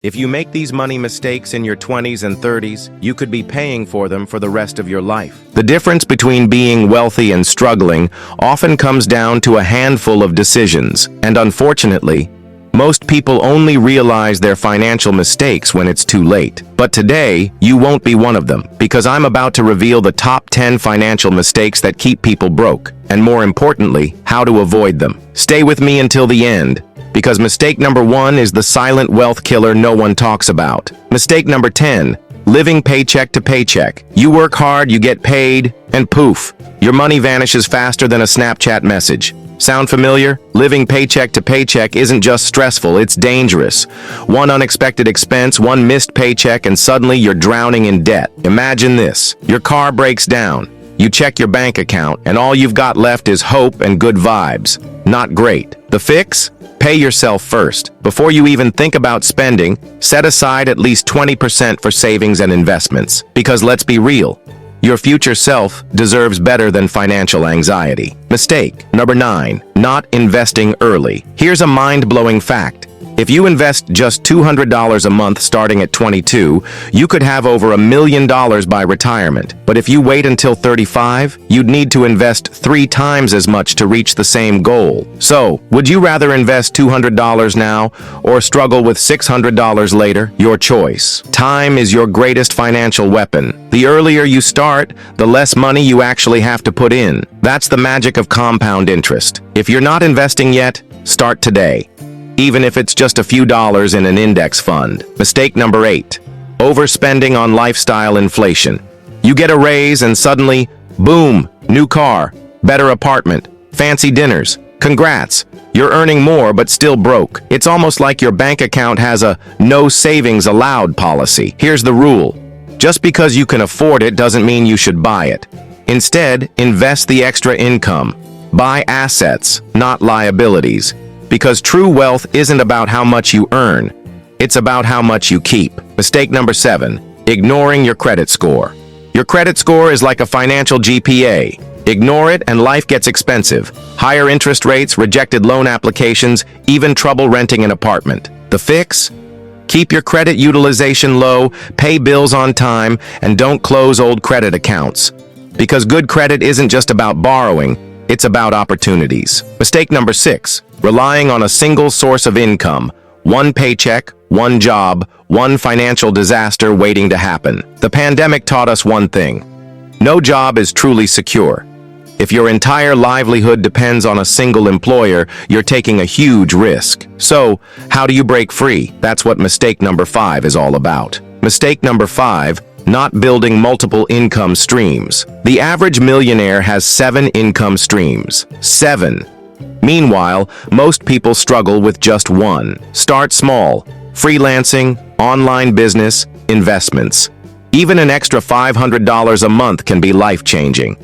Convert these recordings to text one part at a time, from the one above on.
If you make these money mistakes in your 20s and 30s, you could be paying for them for the rest of your life. The difference between being wealthy and struggling often comes down to a handful of decisions, and unfortunately, most people only realize their financial mistakes when it's too late. But today, you won't be one of them, because I'm about to reveal the top 10 financial mistakes that keep people broke, and more importantly, how to avoid them. Stay with me until the end, because mistake number 1 is the silent wealth killer no one talks about. Mistake number 10, living paycheck to paycheck. You work hard, you get paid, and poof, your money vanishes faster than a Snapchat message. Sound familiar? Living paycheck to paycheck isn't just stressful, it's dangerous. One unexpected expense, one missed paycheck, and suddenly you're drowning in debt. Imagine this. Your car breaks down. You check your bank account, and all you've got left is hope and good vibes. Not great. The fix? Pay yourself first. Before you even think about spending, set aside at least 20% for savings and investments. Because let's be real, your future self deserves better than financial anxiety. Mistake number 9, not investing early. Here's a mind-blowing fact. If you invest just $200 a month starting at 22, you could have over $1 million by retirement. But if you wait until 35, you'd need to invest 3 times as much to reach the same goal. So, would you rather invest $200 now or struggle with $600 later? Your choice. Time is your greatest financial weapon. The earlier you start, the less money you actually have to put in. That's the magic of compound interest. If you're not investing yet, start today, even if it's just a few dollars in an index fund. Mistake number 8, overspending on lifestyle inflation. You get a raise and suddenly, boom, new car, better apartment, fancy dinners. Congrats, you're earning more but still broke. It's almost like your bank account has a no savings allowed policy. Here's the rule. Just because you can afford it doesn't mean you should buy it. Instead, invest the extra income. Buy assets, not liabilities. Because true wealth isn't about how much you earn, it's about how much you keep. Mistake number 7, ignoring your credit score. Your credit score is like a financial GPA. Ignore it and life gets expensive. Higher interest rates, rejected loan applications, even trouble renting an apartment. The fix? Keep your credit utilization low, pay bills on time, and don't close old credit accounts. Because good credit isn't just about borrowing, it's about opportunities. Mistake number 6, relying on a single source of income. One paycheck, one job, one financial disaster waiting to happen. The pandemic taught us one thing. No job is truly secure. If your entire livelihood depends on a single employer, you're taking a huge risk. So, how do you break free? That's what mistake number 5 is all about. Mistake number 5, not building multiple income streams. The average millionaire has 7 income streams. 7. Meanwhile, most people struggle with just 1. Start small. Freelancing, online business, investments. Even an extra $500 a month can be life-changing.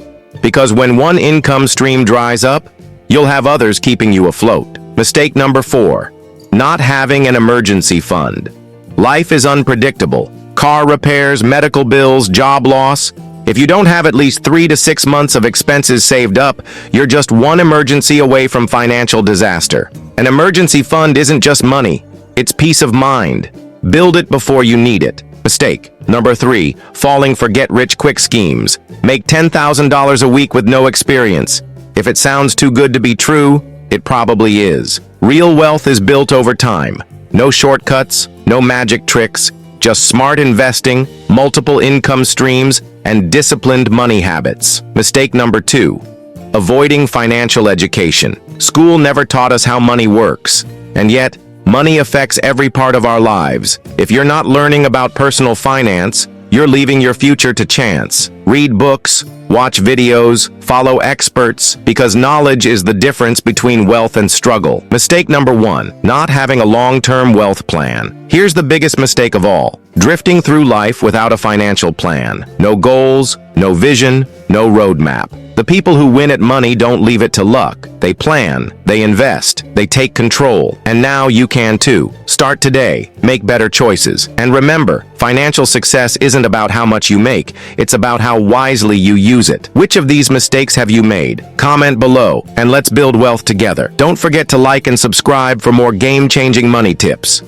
Because when one income stream dries up, you'll have others keeping you afloat. Mistake number 4, not having an emergency fund. Life is unpredictable. Car repairs, medical bills, job loss. If you don't have at least 3 to 6 months of expenses saved up, you're just one emergency away from financial disaster. An emergency fund isn't just money, it's peace of mind. Build it before you need it. Mistake number 3, falling for get-rich-quick schemes. Make $10,000 a week with no experience. If it sounds too good to be true, it probably is. Real wealth is built over time. No shortcuts, no magic tricks, just smart investing, multiple income streams, and disciplined money habits. Mistake number 2, avoiding financial education. School never taught us how money works, and yet, money affects every part of our lives. If you're not learning about personal finance, you're leaving your future to chance. Read books, watch videos, follow experts, because knowledge is the difference between wealth and struggle. Mistake number 1, not having a long-term wealth plan. Here's the biggest mistake of all. Drifting through life without a financial plan. No goals, no vision, no roadmap. The people who win at money don't leave it to luck. They plan, they invest, they take control. And now you can too. Start today, make better choices. And remember, financial success isn't about how much you make, it's about how wisely you use it. Which of these mistakes have you made? Comment below, and let's build wealth together. Don't forget to like and subscribe for more game-changing money tips.